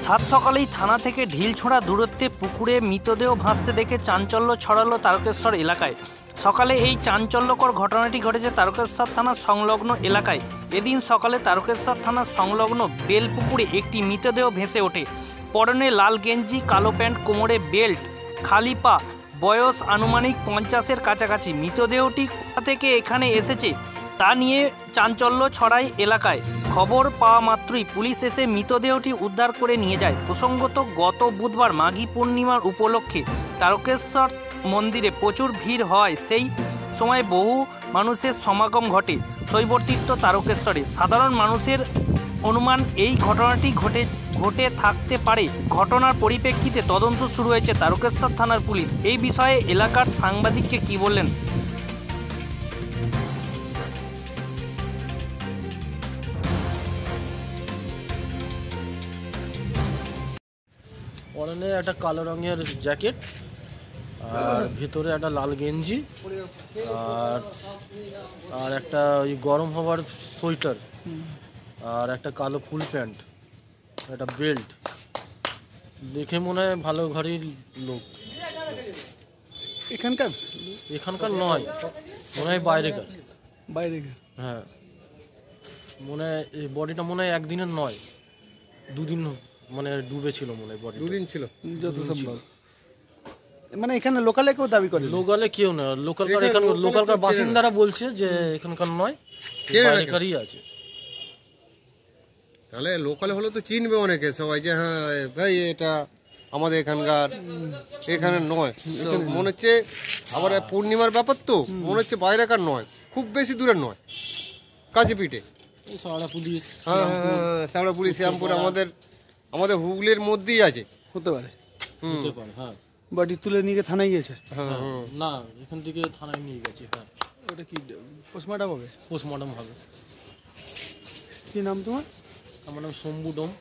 সাত সকালেই থানা থেকে ঢিলছোড়া দূরত্বে পুকুরে মৃতদেহ ভাসতে দেখে চাঞ্চল্য ছড়ালো তারকেশ্বর এলাকায়। সকালে এই চাঞ্চল্যকর ঘটনাটি ঘটেছে তারকেশ্বর থানার সংলগ্ন এলাকায়। এদিন সকালে তারকেশ্বর থানার সংলগ্ন বেলপুকুরে একটি মৃতদেহ ভেসে ওঠে। পরনে লাল গেঞ্জি, কালো প্যান্ট, কোমরে বেল্ট, খালি পা, বয়স আনুমানিক 50-এর কাছাকাছি। মৃতদেহটি কোথা থেকে এখানে এসেছে তা নিয়ে চাঞ্চল্য ছড়ায় এলাকায়। খবর পাওয়া মাত্রই পুলিশ এসে মৃতদেহটি উদ্ধার করে নিয়ে যায়। প্রসঙ্গত, গত বুধবার মাঘী পূর্ণিমার উপলক্ষে তারকেশ্বর মন্দিরে প্রচুর ভিড় হয়। সেই সময় বহু মানুষের সমাগম ঘটে শৈবতীর্থ তারকেশ্বরে। সাধারণ মানুষের অনুমান এই ঘটনাটি ঘটে থাকতে পারে। ঘটনার পরিপ্রেক্ষিতে তদন্ত শুরু হয়েছে তারকেশ্বর থানার পুলিশ। এই বিষয়ে এলাকার সাংবাদিককে কি বললেন? পরনে একটা কালো রঙের জ্যাকেট আর ভেতরে একটা লাল গেঞ্জি আর একটা ওই গরম হবার সোয়েটার আর একটা কালো ফুল প্যান্ট, একটা বেল্ট। দেখে মনে হয় ভালো ঘরের লোক। এখানকার নয়, মনে হয় বাইরেকার। হ্যাঁ, মনে হয় এই বডিটা মনে হয় একদিনের নয়, দুদিন মানে ডুবেছিল মনে হয়। বডি দুদিন ছিল যত সম্ভব। মানে এখানে লোকালে কেউ দাবি করে? লোকালে কেউ না, লোকালকার বাসিন্দারা বলছে যে এখানকার নয়, বাইরেকারই আছে। তাহলে লোকালে হলে তো চিনবে অনেকে সবাই যে হ্যাঁ ভাই এটা আমাদের এখানকার, এখানে নয়। মনে হচ্ছে আবার পূর্ণিমার ব্যাপার তো মনে হচ্ছে বাইরেকার নয়, খুব বেশি দূরের নয়, কাছে পিঠে। শ্যাওড়াপুলি শ্যামপুর আমাদের হুগলির মধ্যেই আছে। হতে পারে। হ্যাঁ, বডি তুলে নিয়ে গিয়ে থানায় গিয়েছে? না, এখান থেকে থানায় নিয়ে গেছে। হ্যাঁ, ওটা কি পোস্টমর্টম হবে? পোস্টমর্টম হবে। কি নাম তোমার? আমার নাম শম্ভু ডোম।